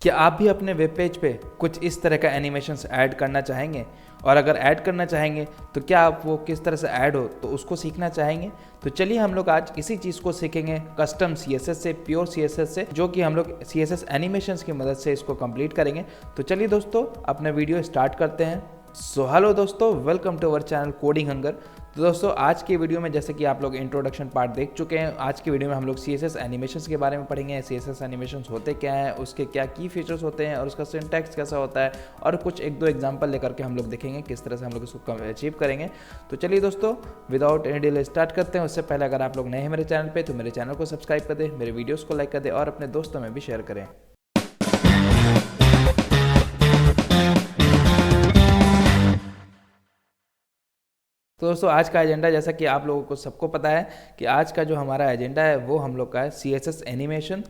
क्या आप भी अपने वेब पेज पे कुछ इस तरह का एनिमेशंस ऐड करना चाहेंगे? और अगर ऐड करना चाहेंगे तो क्या आप वो किस तरह से ऐड हो तो उसको सीखना चाहेंगे? तो चलिए हम लोग आज इसी चीज़ को सीखेंगे कस्टम CSS से, प्योर CSS से, जो कि हम लोग CSS एनिमेशंस की मदद से इसको कंप्लीट करेंगे। तो चलिए दोस्तों अपना वीडियो स्टार्ट करते हैं। सो हेलो दोस्तों, welcome to our channel coding hunger. तो दोस्तों आज की वीडियो में जैसे कि आप लोग इंट्रोडक्शन पार्ट देख चुके हैं, आज की वीडियो में हम लोग CSS एनिमेशंस के बारे में पढ़ेंगे। CSS एनिमेशंस होते क्या हैं, उसके क्या की फीचर्स होते हैं और उसका सिंटैक्स कैसा होता है, और कुछ एक दो एग्जांपल लेकर के हम लोग देखेंगे किस तरह से हम लोग इसको अचीव करेंगे। तो चलिए दोस्तों विदाउट एनी डिले स्टार्ट करते हैं। उससे पहले अगर आप लोग नए हैं मेरे चैनल पर तो मेरे चैनल को सब्सक्राइब कर दें, मेरे वीडियोज़ को लाइक कर दें और अपने दोस्तों में भी शेयर करें। तो दोस्तों आज का एजेंडा, जैसा कि आप लोगों को सबको पता है कि आज का जो हमारा एजेंडा है वो हम लोग का है CSS एनिमेशन।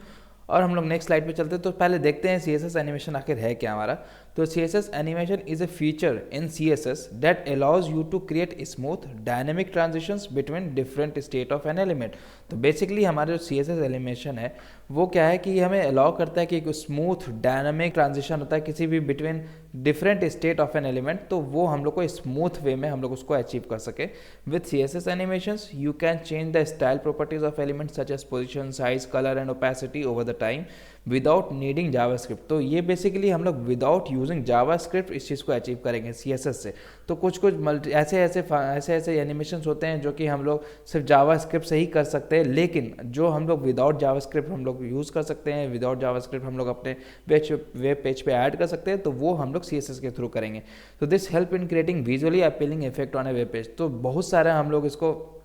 और हम लोग नेक्स्ट स्लाइड पे चलते हैं। तो पहले देखते हैं CSS एनिमेशन आखिर है क्या हमारा। तो CSS animation is a feature in CSS that allows you to create smooth dynamic transitions between different state of an element. तो बेसिकली हमारा जो CSS एनिमेशन है वो क्या है कि हमें अलाउ करता है कि एक स्मूथ डायनामिक ट्रांजिशन होता है किसी भी between different state of an element, तो वो हम लोग को स्मूथ वे में हम लोग उसको अचीव कर सके। With CSS animations you can change the style properties of element such as position, size, colour and opacity over the time without needing JavaScript. तो ये बेसिकली हम लोग विदाउट यूजिंग जावास्क्रिप्ट इस चीज़ को अचीव करेंगे CSS से। तो कुछ ऐसे एनिमेशंस होते हैं जो कि हम लोग सिर्फ जावास्क्रिप्ट से ही कर सकते हैं, लेकिन जो हम लोग विदाउट जावास्क्रिप्ट हम लोग यूज़ कर सकते हैं, विदाउट जावास्क्रिप्ट हम लोग अपने वेब पेज पे ऐड कर सकते हैं, तो वो हम लोग CSS के थ्रू करेंगे। तो this help in creating visually appealing effect on A web page. तो बहुत सारे हम लोग इसको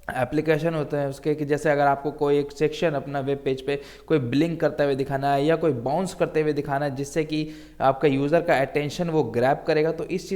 एप्लीकेशन होते हैं उसके, कि जैसे अगर आपको कोई एक सेक्शन अपना वेब पेज पे कोई ब्लिंक करते हुए दिखाना है या कोई बाउंस करते हुए दिखाना है जिससे कि आपका यूज़र का अटेंशन वो ग्रैब करेगा, तो इस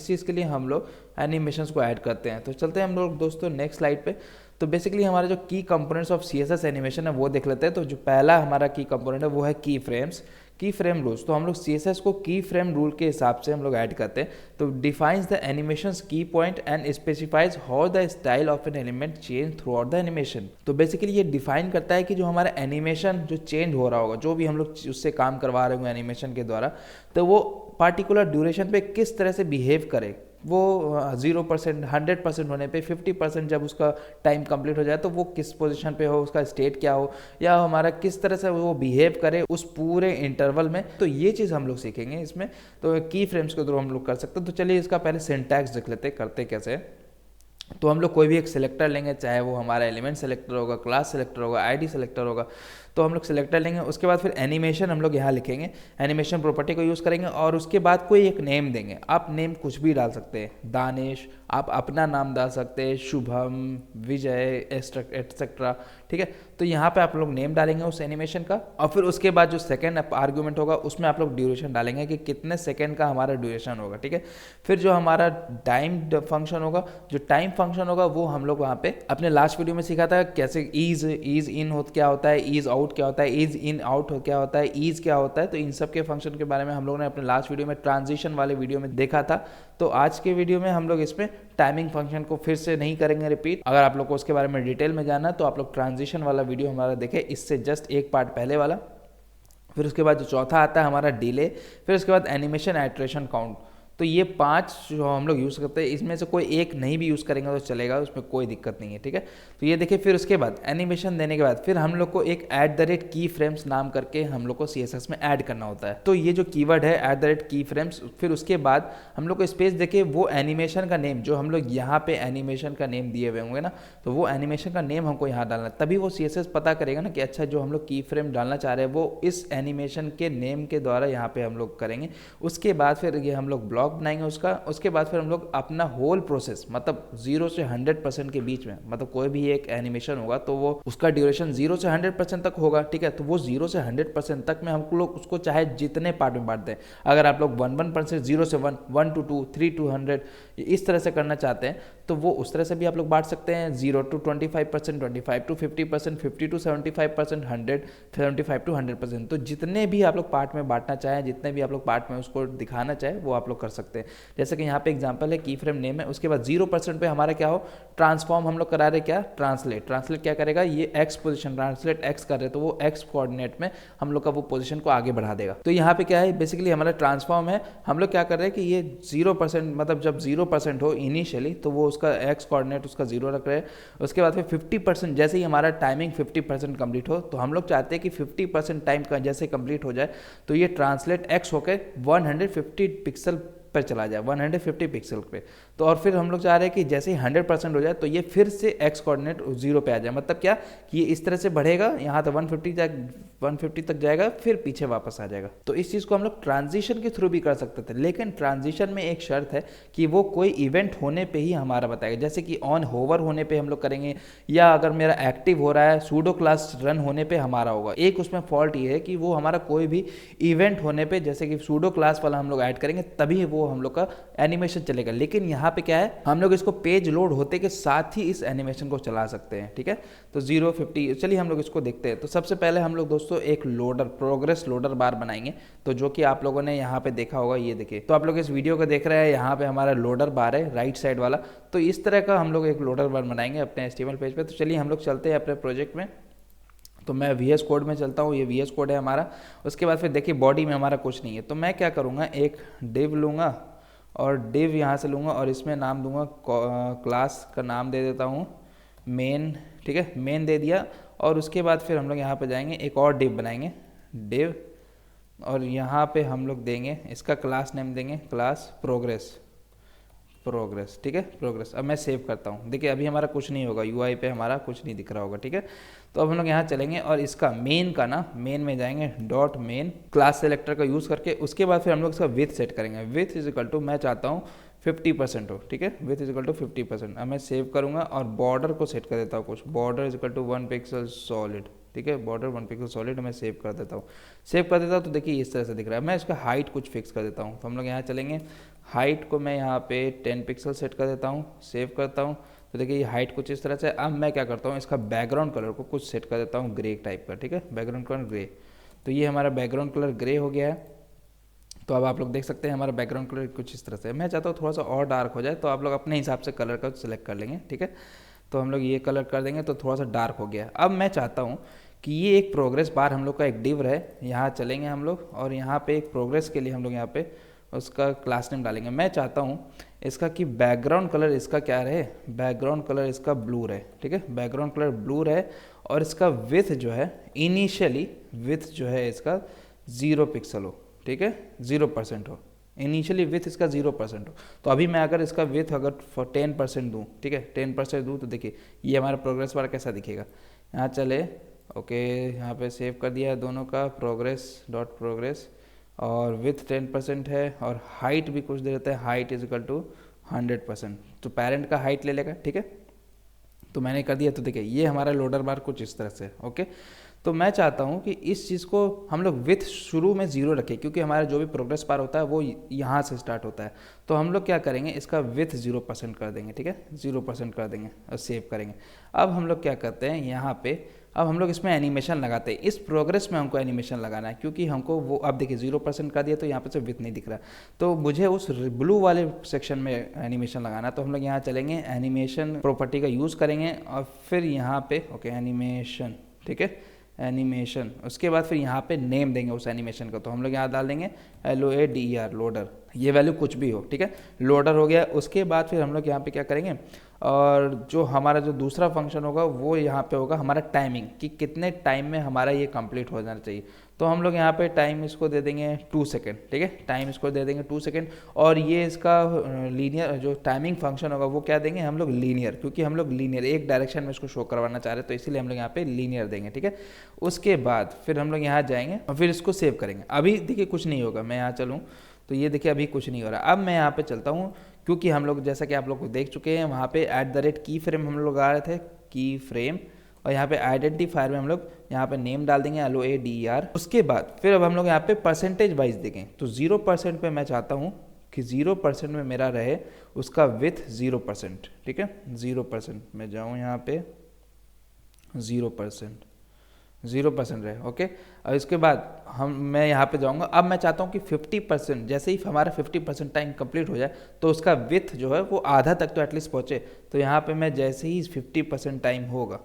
चीज़ के लिए हम लोग एनिमेशंस को ऐड करते हैं। तो चलते हैं हम लोग दोस्तों नेक्स्ट स्लाइड पे। तो बेसिकली हमारे जो की कंपोनेंट्स ऑफ CSS एनिमेशन है वो देख लेते हैं। तो जो पहला हमारा की कंपोनेंट है वो है की फ्रेम्स, की फ्रेम रूल्स। तो हम लोग CSS को की फ्रेम रूल के हिसाब से हम लोग ऐड करते हैं। तो डिफाइंस द एनिमेशंस की point and specifies how the style of an element change through out the animation. तो बेसिकली ये डिफाइन करता है कि जो हमारा एनिमेशन जो चेंज हो रहा होगा, जो भी हम लोग उससे काम करवा रहे होंगे एनिमेशन के द्वारा, तो वो पार्टिकुलर ड्यूरेशन पे किस तरह से बिहेव करे। वो 0%, 100% होने पे 50% जब उसका टाइम कंप्लीट हो जाए तो वो किस पोजीशन पे हो, उसका स्टेट क्या हो, या हमारा किस तरह से वो बिहेव करे उस पूरे इंटरवल में। तो ये चीज़ हम लोग सीखेंगे इसमें। तो की फ्रेम्स के थ्रू हम लोग कर सकते हैं। तो चलिए इसका पहले सिंटैक्स देख लेते हैं करते कैसे। तो हम लोग कोई भी एक सिलेक्टर लेंगे, चाहे वो हमारा एलिमेंट सेलेक्टर होगा, क्लास सेलेक्टर होगा, आईडी सेलेक्टर होगा। तो हम लोग सिलेक्टर लेंगे, उसके बाद फिर एनिमेशन हम लोग यहाँ लिखेंगे, एनिमेशन प्रॉपर्टी को यूज़ करेंगे और उसके बाद कोई एक नेम देंगे। आप नेम कुछ भी डाल सकते हैं, दानिश, आप अपना नाम डाल सकते हैं, शुभम, विजय, एटसेट्रा, ठीक है। तो यहाँ पे आप लोग नेम डालेंगे उस एनिमेशन का, और फिर उसके बाद जो सेकंड आर्गुमेंट होगा उसमें आप लोग ड्यूरेशन डालेंगे कि कितने सेकंड का हमारा ड्यूरेशन होगा, ठीक है। फिर जो हमारा टाइम फंक्शन होगा, जो टाइम फंक्शन होगा वो हम लोग वहाँ पे अपने लास्ट वीडियो में सीखा था कैसे ईज इन क्या होता है, ईज आउट क्या होता है, ईज इन आउट क्या होता है, ईज क्या होता है। तो इन सब के फंक्शन के बारे में हम लोगों ने अपने लास्ट वीडियो में ट्रांजिशन वाले वीडियो में देखा था। तो आज के वीडियो में हम लोग इसमें टाइमिंग फंक्शन को फिर से नहीं करेंगे रिपीट। अगर आप लोग को उसके बारे में डिटेल में जानना है तो आप लोग ट्रांजिशन वाला वीडियो हमारा देखें, इससे जस्ट एक पार्ट पहले वाला। फिर उसके बाद जो चौथा आता है हमारा डिले, फिर उसके बाद एनिमेशन आइटरेशन काउंट। तो ये 5 जो हम लोग यूज़ करते हैं, इसमें से कोई एक नहीं भी यूज़ करेंगे तो चलेगा, उसमें कोई दिक्कत नहीं है, ठीक है। तो ये देखिए, फिर उसके बाद एनिमेशन देने के बाद फिर हम लोग को एक @की फ्रेम्स नाम करके हम लोग को CSS में ऐड करना होता है। तो ये जो कीवर्ड है @की फ्रेम्स, फिर उसके बाद हम लोग को स्पेस देखिए, वो एनिमेशन का नेम जो हम लोग यहाँ पे एनिमेशन का नेम दिए हुए होंगे ना, तो वो एनिमेशन का नेम हमको यहाँ डालना है। तभी वो CSS पता करेगा ना कि अच्छा जो हम लोग की फ्रेम डालना चाह रहे हैं वो इस एनिमेशन के नेम के द्वारा यहाँ पे हम लोग करेंगे। उसके बाद फिर ये हम लोग ब्लॉक बनाएंगे उसके बाद फिर हम लोग अपना होल प्रोसेस, मतलब 0 से 100% के बीच में, मतलब कोई भी एक एनिमेशन होगा तो वो उसका ड्यूरेशन 0 से 100% तक होगा, ठीक है। तो वो 0 से 100% तक में हम लोग उसको चाहे जितने पार्ट में बांट दें। अगर आप लोग 1% 0 से 1, 1 to 2, 3 to 100 इस तरह से करना चाहते हैं तो वो उस तरह से भी आप लोग बांट सकते हैं, 0 to 25%, 25 to 50%, 50 to 75%, 100, 75 to 100%। तो जितने भी आप लोग पार्ट में बांटना चाहें, जितने भी आप लोग पार्ट में उसको दिखाना चाहें, वो आप लोग कर सकते हैं। जैसे कि यहाँ पे एग्जांपल है की फ्रेम नेम है, उसके बाद 0% पे हमारा क्या हो, ट्रांसफॉर्म हम लोग करा रहे क्या, ट्रांसलेट क्या करेगा, ये एक्स पोजीशन ट्रांसलेट एक्स कर रहे तो वो एक्स कोऑर्डिनेट में हम लोग का वो पोजीशन को आगे बढ़ा देगा। तो यहाँ पे क्या है, बेसिकली हमारा ट्रांसफॉर्म है, हम लोग क्या कर रहे हैं कि ये 0% मतलब जब 0% हो इनिशियली तो वो उसका एक्स कोऑर्डिनेट उसका 0 रख रहे हैं। उसके बाद फिर 50% जैसे ही हमारा टाइमिंग 50% कंप्लीट हो, तो हम लोग चाहते हैं कि 50% टाइम का जैसे कंप्लीट हो जाए तो ये ट्रांसलेट एक्स होकर 150 पिक्सल पर चला जाए, 150 पिक्सल पे। तो और फिर हम लोग चाह रहे हैं कि जैसे ही 100% हो जाए तो ये फिर से एक्स कोऑर्डिनेट 0 पे आ जाए। मतलब क्या कि ये इस तरह से बढ़ेगा, यहाँ तक 150 तक जाएगा, फिर पीछे वापस आ जाएगा। तो इस चीज़ को हम लोग ट्रांजिशन के थ्रू भी कर सकते थे, लेकिन ट्रांजिशन में एक शर्त है कि वो कोई इवेंट होने पर ही हमारा बताएगा। जैसे कि ऑन होवर होने पर हम लोग करेंगे, या अगर मेरा एक्टिव हो रहा है सूडो क्लास रन होने पर हमारा होगा। एक उसमें फॉल्ट ये है कि वो हमारा कोई भी इवेंट होने पर, जैसे कि सूडो क्लास वाला हम लोग ऐड करेंगे तभी वो हम लोग का एनिमेशन चलेगा। लेकिन यहाँ पे क्या है, हम लोग इसको पेज लोड होते के साथ ही इस एनिमेशन को चला सकते हैं। ठीक है, तो 050, चलिए हम लोग इसको देखते हैं। तो सबसे पहले हम लोग दोस्तों एक लोडर, प्रोग्रेस लोडर बार बनाएंगे, तो जो कि आप लोगों ने यहाँ पे देखा होगा, ये देखिए। तो आप लोग इस वीडियो को देख रहे हैं, यहाँ पे हमारा लोडर बार है राइट साइड वाला। तो इस तरह का हम लोग एक लोडर बार बनाएंगे अपने HTML पेज पे। तो चलिए हम लोग चलते हैं अपने प्रोजेक्ट में। तो मैं VS कोड में चलता हूँ, ये VS कोड है हमारा। उसके बाद फिर देखिए बॉडी में हमारा कुछ नहीं है, तो मैं क्या करूँगा, एक डिव लूँगा और डिव यहाँ से लूँगा और इसमें नाम दूंगा, क्लास का नाम दे देता हूँ मेन। ठीक है, मेन दे दिया। और उसके बाद फिर हम लोग यहाँ पे जाएंगे, एक और डिव बनाएंगे, डिव, और यहाँ पे हम लोग देंगे इसका क्लास नेम देंगे क्लास प्रोग्रेस। ठीक है, प्रोग्रेस। अब मैं सेव करता हूँ, देखिए अभी हमारा कुछ नहीं होगा, UI पे हमारा कुछ नहीं दिख रहा होगा। ठीक है, तो अब हम लोग यहाँ चलेंगे और इसका मेन का ना, मेन में जाएंगे डॉट मेन क्लास सेलेक्टर का यूज़ करके। उसके बाद फिर हम लोग इसका विथ सेट करेंगे। विथ इज इक्वल टू मैं चाहता हूँ 50% हो। ठीक है, विथ इज इक्वल टू 50%। अब मैं सेव करूँगा और बॉर्डर को सेट कर देता हूँ कुछ, border is equal to 1 pixel solid. ठीक है, बॉर्डर 1 पिक्सल सॉलिड मैं सेव कर देता हूँ। सेव कर देता हूँ तो देखिए इस तरह से दिख रहा है। मैं इसका हाइट कुछ फिक्स कर देता हूँ। तो हम लोग यहाँ चलेंगे, हाइट को मैं यहाँ पे 10 पिक्सल सेट कर देता हूँ, सेव करता हूँ। तो देखिए ये हाइट कुछ इस तरह से। अब मैं क्या करता हूँ, इसका बैकग्राउंड कलर को कुछ सेट कर देता हूँ ग्रे टाइप का। ठीक है, बैकग्राउंड कलर ग्रे। तो ये हमारा बैकग्राउंड कलर ग्रे हो गया है। तो अब आप लोग देख सकते हैं हमारा बैकग्राउंड कलर कुछ इस तरह से। मैं चाहता हूँ थोड़ा सा और डार्क हो जाए, तो आप लोग अपने हिसाब से कलर का सिलेक्ट कर लेंगे। ठीक है, तो हम लोग ये कलर कर देंगे तो थोड़ा सा डार्क हो गया। अब मैं चाहता हूँ कि ये एक प्रोग्रेस बार हम लोग का एक डिव है, यहाँ चलेंगे हम लोग और यहाँ पे एक प्रोग्रेस के लिए हम लोग यहाँ पे उसका क्लास नेम डालेंगे। मैं चाहता हूँ इसका कि बैकग्राउंड कलर इसका क्या रहे, बैकग्राउंड कलर इसका ब्लू रहे। ठीक है, बैकग्राउंड कलर ब्लू रहे और इसका विथ जो है, इनिशियली विथ जो है इसका 0 पिक्सल हो। ठीक है, 0% हो, इनिशियली विथ इसका 0% हो। तो अभी मैं अगर इसका विथ अगर 10% दूँ, ठीक है 10% दूँ, तो देखिए ये हमारा प्रोग्रेस बार कैसा दिखेगा। यहाँ चले, ओके, यहाँ पे सेव कर दिया है दोनों का, प्रोग्रेस और विथ 10% है और हाइट भी कुछ दे देते हैं, हाइट इज इक्वल टू 100%। तो पेरेंट का हाइट ले लेगा। ठीक है, तो मैंने कर दिया। तो देखिए ये हमारा लोडर बार कुछ इस तरह से। ओके, तो मैं चाहता हूँ कि इस चीज़ को हम लोग विथ शुरू में 0 रखें, क्योंकि हमारा जो भी प्रोग्रेस बार होता है वो यहाँ से स्टार्ट होता है। तो हम लोग क्या करेंगे, इसका विथ 0% कर देंगे। ठीक है, 0% कर देंगे और सेव करेंगे। अब हम लोग क्या करते हैं, यहाँ पे अब हम लोग इसमें एनिमेशन लगाते हैं। इस प्रोग्रेस में हमको एनिमेशन लगाना है, क्योंकि हमको वो, अब देखिए 0% कर दिया तो यहाँ पे से विथ नहीं दिख रहा, तो मुझे उस ब्लू वाले सेक्शन में एनिमेशन लगाना है। तो हम लोग यहाँ चलेंगे, एनिमेशन प्रॉपर्टी का यूज़ करेंगे और फिर यहाँ पे ओके एनिमेशन। ठीक है, एनिमेशन। उसके बाद फिर यहाँ पे नेम देंगे उस एनिमेशन का। तो हम लोग यहाँ डाल देंगे LOADER, लोडर। ये वैल्यू कुछ भी हो। ठीक है, लोडर हो गया। उसके बाद फिर हम लोग यहाँ पे क्या करेंगे, और जो हमारा जो दूसरा फंक्शन होगा वो यहाँ पे होगा हमारा टाइमिंग, कि कितने टाइम में हमारा ये कंप्लीट हो जाना चाहिए। तो हम लोग यहाँ पे टाइम इसको दे देंगे 2 सेकेंड। ठीक है, टाइम इसको दे देंगे 2 सेकेंड। और ये इसका लीनियर जो टाइमिंग फंक्शन होगा वो क्या देंगे हम लोग, लीनियर, क्योंकि हम लोग लीनियर एक डायरेक्शन में इसको शो करवाना चाह रहे हैं, तो इसीलिए हम लोग यहाँ पे लीनियर देंगे। ठीक है, उसके बाद फिर हम लोग यहाँ जाएंगे और फिर इसको सेव करेंगे। अभी देखिए कुछ नहीं होगा, मैं यहाँ चलूँ तो ये देखिए अभी कुछ नहीं हो रहा। अब मैं यहाँ पे चलता हूँ, क्योंकि हम लोग जैसा कि आप लोग देख चुके हैं वहाँ पे @ की फ्रेम हम लोग आ रहे थे, की फ्रेम, और यहाँ पे आइडेंटिफायर में हम लोग यहाँ पे नेम डाल देंगे LOADER। उसके बाद फिर अब हम लोग यहाँ पे परसेंटेज वाइज देखें, तो 0% पे मैं चाहता हूँ कि 0% में मेरा रहे उसका विथ 0%, ठीक है, 0%। मैं जाऊँ यहाँ पे 0% रहे, ओके। और इसके बाद मैं यहाँ पे जाऊँगा। अब मैं चाहता हूँ कि 50%, जैसे ही हमारा 50% टाइम कंप्लीट हो जाए तो उसका विथ जो है वो आधा तक तो एटलीस्ट पहुँचे। तो यहाँ पे मैं जैसे ही 50% टाइम होगा,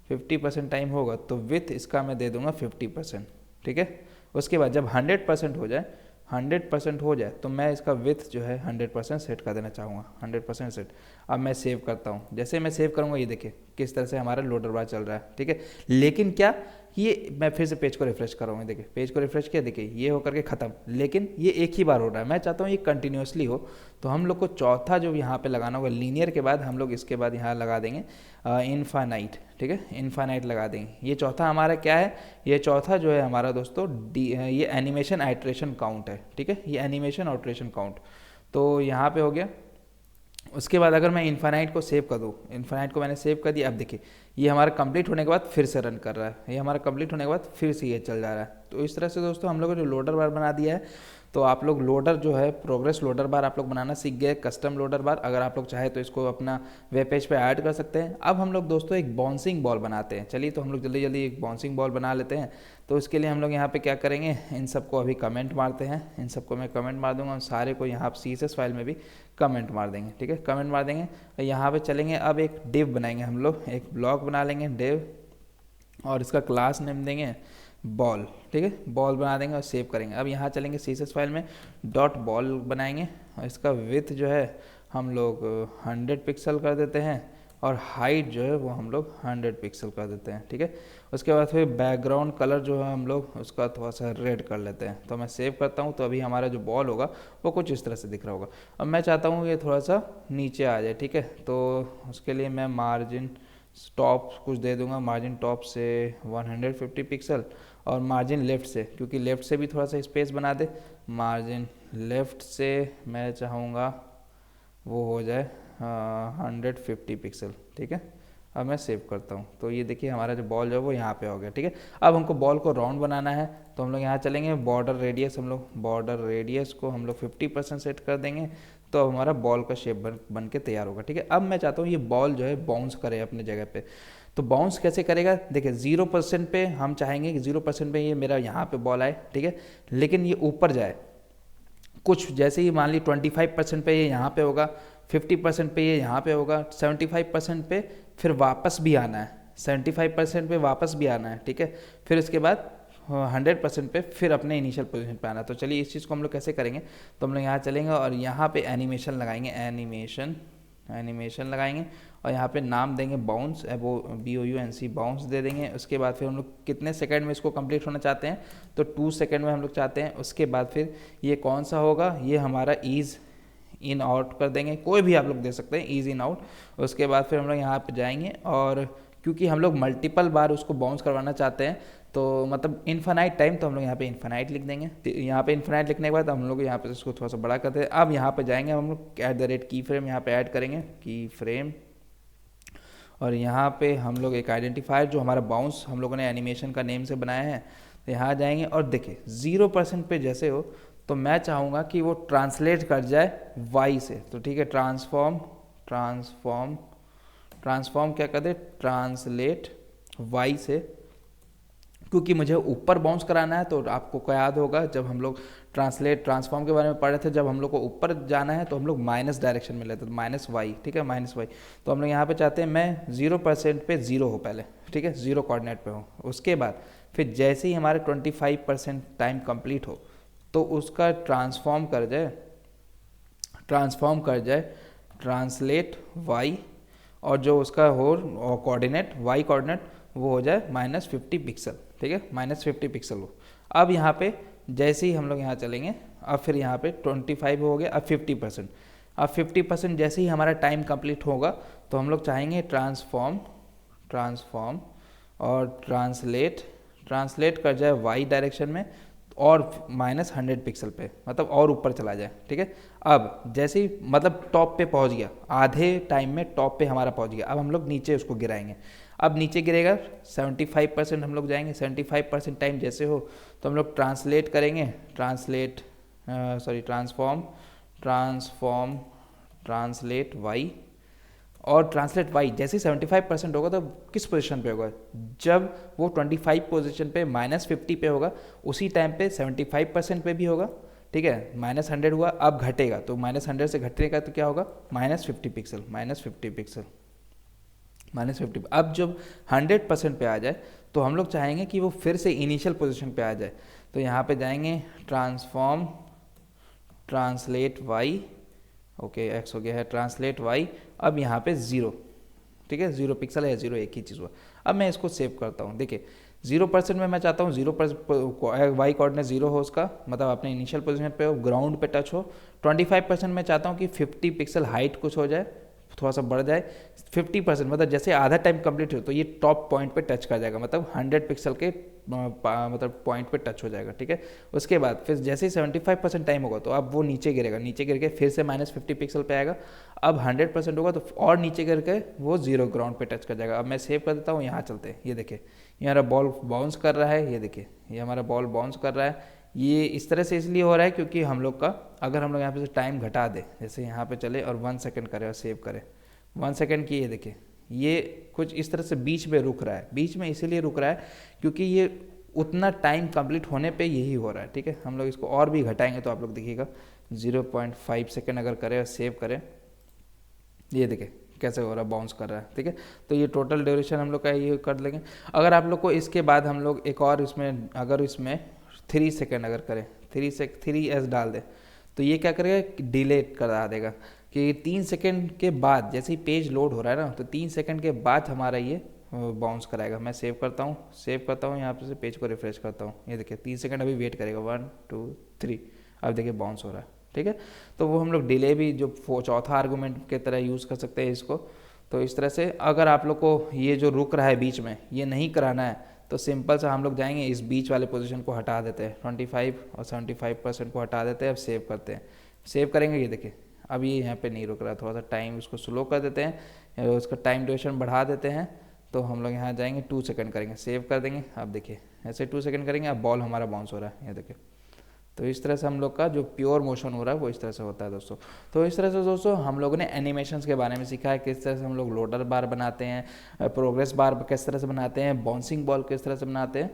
50% टाइम होगा तो विथ इसका मैं दे दूंगा 50%, ठीक है। उसके बाद जब 100% हो जाए, 100% हो जाए तो मैं इसका विथ जो है 100% सेट कर देना चाहूँगा, 100% सेट। अब मैं सेव करता हूँ। जैसे मैं सेव करूँगा ये देखिए किस तरह से हमारा लोडर बार चल रहा है, ठीक है। लेकिन क्या ये, मैं फिर से पेज को रिफ्रेश कर रहा हूँ, देखिए पेज को रिफ्रेश किया, देखिए ये होकर के ख़त्म। लेकिन ये एक ही बार हो रहा है, मैं चाहता हूँ ये कंटिन्यूसली हो। तो हम लोग को चौथा जो यहाँ पे लगाना होगा, लीनियर के बाद हम लोग इसके बाद यहाँ लगा देंगे इनफाइनाइट, ठीक है, इनफाइनाइट लगा देंगे। ये चौथा हमारा क्या है, ये चौथा जो है हमारा दोस्तों ये एनिमेशन आइट्रेशन काउंट है, ठीक है, ये एनिमेशन आइट्रेशन काउंट। तो यहाँ पे हो गया। उसके बाद अगर मैं इन्फानाइट को सेव कर दूँ, इन्फानाइट को मैंने सेव कर दिया। अब देखिए ये हमारा कंप्लीट होने के बाद फिर से रन कर रहा है, ये हमारा कंप्लीट होने के बाद फिर से ये चल जा रहा है। तो इस तरह से दोस्तों हम लोगों ने जो लोडर बार बना दिया है। तो आप लोग लोडर जो है प्रोग्रेस लोडर बार आप लोग बनाना सीख गए, कस्टम लोडर बार। अगर आप लोग चाहे तो इसको अपना वेब पेज पे ऐड कर सकते हैं। अब हम लोग दोस्तों एक बाउंसिंग बॉल बनाते हैं। चलिए तो हम लोग जल्दी जल्दी एक बाउंसिंग बॉल बना लेते हैं। तो इसके लिए हम लोग यहाँ पे क्या करेंगे, इन सबको अभी कमेंट मारते हैं, इन सबको मैं कमेंट मार दूंगा, सारे को यहाँ CSS फाइल में भी कमेंट मार देंगे, ठीक है, कमेंट मार देंगे। यहाँ पे चलेंगे, अब एक डिव बनाएंगे हम लोग, एक ब्लॉक बना लेंगे डिव, और इसका क्लास नेम देंगे बॉल, ठीक है, बॉल बना देंगे और सेव करेंगे। अब यहाँ चलेंगे CSS फाइल में डॉट बॉल बनाएंगे, और इसका विथ जो है हम लोग 100 पिक्सल कर देते हैं, और हाइट जो है वो हम लोग 100 पिक्सल कर देते हैं, ठीक है। उसके बाद फिर बैकग्राउंड कलर जो है हम लोग उसका थोड़ा सा रेड कर लेते हैं। तो मैं सेव करता हूँ, तो अभी हमारा जो बॉल होगा वो कुछ इस तरह से दिख रहा होगा। अब मैं चाहता हूँ ये थोड़ा सा नीचे आ जाए, ठीक है। तो उसके लिए मैं मार्जिन टॉप कुछ दे दूंगा, मार्जिन टॉप से 150 पिक्सल, और मार्जिन लेफ़्ट से, क्योंकि लेफ़्ट से भी थोड़ा सा स्पेस बना दे, मार्जिन लेफ़्ट से मैं चाहूँगा वो हो जाए 150 पिक्सल, ठीक है। अब मैं सेव करता हूँ। तो ये देखिए हमारा जो बॉल जो है वो यहाँ पे हो गया, ठीक है। अब हमको बॉल को राउंड बनाना है, तो हम लोग यहाँ चलेंगे बॉर्डर रेडियस, हम लोग बॉर्डर रेडियस को हम लोग 50% सेट कर देंगे। तो हमारा बॉल का शेप बन के तैयार होगा, ठीक है। अब मैं चाहता हूँ ये बॉल जो है बाउंस करे अपने जगह पे। तो बाउंस कैसे करेगा, देखिए 0% पे हम चाहेंगे कि 0% पे ये मेरा यहाँ पे बॉल आए, ठीक है, लेकिन ये ऊपर जाए कुछ, जैसे ही मान ली 25% पे ये यहाँ पे होगा, 50% पे ये यहाँ पे होगा, 75% पे फिर वापस भी आना है, 75% पे वापस भी आना है, ठीक है। फिर इसके बाद 100% पे फिर अपने इनिशियल पोजीशन पे आना। तो चलिए इस चीज़ को हम लोग कैसे करेंगे, तो हम लोग यहाँ चलेंगे और यहाँ पे एनिमेशन लगाएंगे, एनिमेशन लगाएंगे, और यहाँ पे नाम देंगे बाउंस, वो BOUNC बाउंस दे देंगे। उसके बाद फिर हम लोग कितने सेकंड में इसको कंप्लीट होना चाहते हैं, तो 2 सेकंड में हम लोग चाहते हैं। उसके बाद फिर ये कौन सा होगा, ये हमारा ईज़ इन आउट कर देंगे, कोई भी आप लोग दे सकते हैं, ईज़ इन आउट। उसके बाद फिर हम लोग यहाँ पे जाएंगे, और क्योंकि हम लोग मल्टीपल बार उसको बाउंस करवाना चाहते हैं, तो मतलब इन्फानाइट टाइम, तो हम लोग यहाँ पे इन्फानाइट लिख देंगे। यहाँ पे इन्फानाइट लिखने के बाद हम लोग यहाँ पे इसको थोड़ा सा बड़ा करते हैं। अब यहाँ पे जाएंगे हम लोग @ की फ्रेम यहाँ पे ऐड करेंगे, की फ्रेम, और यहाँ पे हम लोग एक आइडेंटिफायर जो हमारा बाउंस हम लोगों ने एनिमेशन का नेम से बनाया है, तो यहाँ जाएंगे और देखिए 0% पे जैसे हो, तो मैं चाहूँगा कि वो ट्रांसलेट कर जाए y से। तो ठीक है, ट्रांसफॉर्म क्या कर दे, ट्रांसलेट y से, क्योंकि मुझे ऊपर बाउंस कराना है। तो आपको क्या याद होगा, जब हम लोग ट्रांसफॉर्म के बारे में पढ़ रहे थे, जब हम लोग को ऊपर जाना है तो हम लोग माइनस डायरेक्शन में लेते हैं, -y, ठीक है, -y। तो हम लोग यहाँ पे चाहते हैं मैं 0% पे 0 हो पहले, ठीक है, 0 कोऑर्डिनेट पे हो। उसके बाद फिर जैसे ही हमारे 25% टाइम कंप्लीट हो, तो उसका ट्रांसफॉर्म कर जाए ट्रांसलेट y, और जो उसका हो कोऑर्डिनेट y कोऑर्डिनेट वो हो जाए -50 पिक्सल, ठीक है, -50 पिक्सल हो। अब यहाँ पे जैसे ही हम लोग यहाँ चलेंगे, अब फिर यहाँ पे 25 हो गया, अब 50%, अब 50% जैसे ही हमारा टाइम कंप्लीट होगा, तो हम लोग चाहेंगे ट्रांसफॉर्म और ट्रांसलेट कर जाए y डायरेक्शन में, और -100 पिक्सल पे, मतलब और ऊपर चला जाए, ठीक है। अब जैसे ही मतलब टॉप पे पहुंच गया, आधे टाइम में टॉप पे हमारा पहुंच गया, अब हम लोग नीचे उसको गिराएंगे। अब नीचे गिरेगा 75% हम लोग जाएंगे, 75% टाइम जैसे हो, तो हम लोग ट्रांसलेट करेंगे, ट्रांसफॉर्म ट्रांसफॉर्म ट्रांसलेट वाई, और ट्रांसलेट वाई जैसे 75% होगा तो किस पोजीशन पे होगा, जब वो 25 पोजीशन पे -50 पे होगा उसी टाइम पे 75% पे भी होगा, ठीक है। -100 हुआ, अब घटेगा तो -100 से घटेगा तो क्या होगा, -50 पिक्सल, -50 पिक्सल, -50। अब जब 100% पे आ जाए तो हम लोग चाहेंगे कि वो फिर से इनिशियल पोजीशन पे आ जाए, तो यहाँ पे जाएंगे transform translate Y, okay X हो गया है, ट्रांसलेट वाई, अब यहाँ पे 0, ठीक है, 0 पिक्सल है, 0 एक ही चीज़ हुआ। अब मैं इसको सेव करता हूँ, देखिए 0% में मैं चाहता हूँ 0% वाई कोऑर्डिनेट 0 हो उसका, मतलब अपने इनिशियल पोजीशन पे हो, ग्राउंड पे टच हो। 25% में चाहता हूँ कि 50 पिक्सल हाइट कुछ हो जाए, थोड़ा सा बढ़ जाए। 50% मतलब जैसे आधा टाइम कंप्लीट हो तो ये टॉप पॉइंट पे टच कर जाएगा, मतलब 100 पिक्सल के मतलब पॉइंट पे टच हो जाएगा, ठीक है। उसके बाद फिर जैसे ही 75% टाइम होगा तो अब वो नीचे गिरेगा, नीचे गिर के फिर से -50 पिक्सल पे आएगा। अब 100% होगा तो और नीचे गिर के वो 0 ग्राउंड पे टच कर जाएगा। अब मैं सेव कर देता हूँ, यहाँ चलते हैं, ये देखिए ये हमारा बॉल बाउंस कर रहा है, ये देखिए ये हमारा बॉल बाउंस कर रहा है। ये इस तरह से इसलिए हो रहा है क्योंकि हम लोग का, अगर हम लोग यहाँ पे से टाइम घटा दे, जैसे यहाँ पे चले और 1 सेकेंड करें और सेव करें, 1 सेकेंड की, ये देखिए ये कुछ इस तरह से बीच में रुक रहा है। बीच में इसीलिए रुक रहा है क्योंकि ये उतना टाइम कंप्लीट होने पे यही हो रहा है, ठीक है। हम लोग इसको और भी घटाएंगे तो आप लोग देखिएगा 0.5 सेकेंड अगर करें और सेव करें, ये देखिए कैसे हो रहा है, बाउंस कर रहा है, ठीक है। तो ये टोटल ड्यूरेशन हम लोग का ये कर लेंगे। अगर आप लोग को इसके बाद हम लोग एक और इसमें, अगर इसमें 3 सेकेंड अगर करें, 3S डाल दें तो ये क्या करेगा, डिले करा देगा कि 3 सेकेंड के बाद, जैसे ही पेज लोड हो रहा है ना, तो 3 सेकेंड के बाद हमारा ये बाउंस कराएगा। मैं सेव करता हूँ यहाँ पे से पेज को रिफ्रेश करता हूँ, ये देखिए 3 सेकेंड अभी वेट करेगा, 1 2 3, अब देखिए बाउंस हो रहा है, ठीक है। तो वो हम लोग डिले भी जो चौथा आर्गूमेंट के तरह यूज़ कर सकते हैं इसको। तो इस तरह से अगर आप लोग को ये जो रुक रहा है बीच में ये नहीं कराना है तो सिंपल सा हम लोग जाएंगे, इस बीच वाले पोजीशन को हटा देते हैं, 25 और 75% को हटा देते हैं। अब सेव करते हैं, सेव करेंगे, ये देखिए अब ये यहाँ पे नहीं रुक रहा, थोड़ा सा टाइम इसको स्लो कर देते हैं, उसका टाइम ड्यूरेशन बढ़ा देते हैं। तो हम लोग यहाँ जाएंगे 2 सेकंड करेंगे, सेव कर देंगे। अब देखिए ऐसे 2 सेकंड करेंगे, अब बॉल हमारा बाउंस हो रहा है, ये देखिए। तो इस तरह से हम लोग का जो प्योर मोशन हो रहा है वो इस तरह से होता है दोस्तों। तो इस तरह से दोस्तों हम लोगों ने एनिमेशंस के बारे में सीखा है, किस तरह से हम लोग लोडर बार बनाते हैं, प्रोग्रेस बार किस तरह से बनाते हैं, बाउंसिंग बॉल किस तरह से बनाते हैं।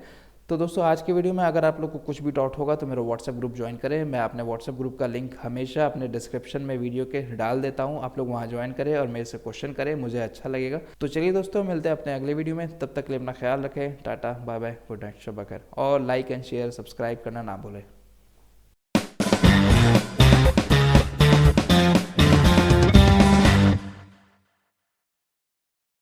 तो दोस्तों आज की वीडियो में अगर आप लोग को कुछ भी डाउट होगा तो मेरा व्हाट्सएप ग्रुप ज्वाइन करें। मैं अपने व्हाट्सएप ग्रुप का लिंक हमेशा अपने डिस्क्रिप्शन में वीडियो के डाल देता हूं, आप लोग वहां ज्वाइन करें और मेरे से क्वेश्चन करें, मुझे अच्छा लगेगा। तो चलिए दोस्तों मिलते हैं अपने अगले वीडियो में, तब तक के लिए अपना ख्याल रखें, टाटा बाय बाय, गुड नाइट, शब बखैर, और लाइक एंड शेयर सब्सक्राइब करना ना भूलें।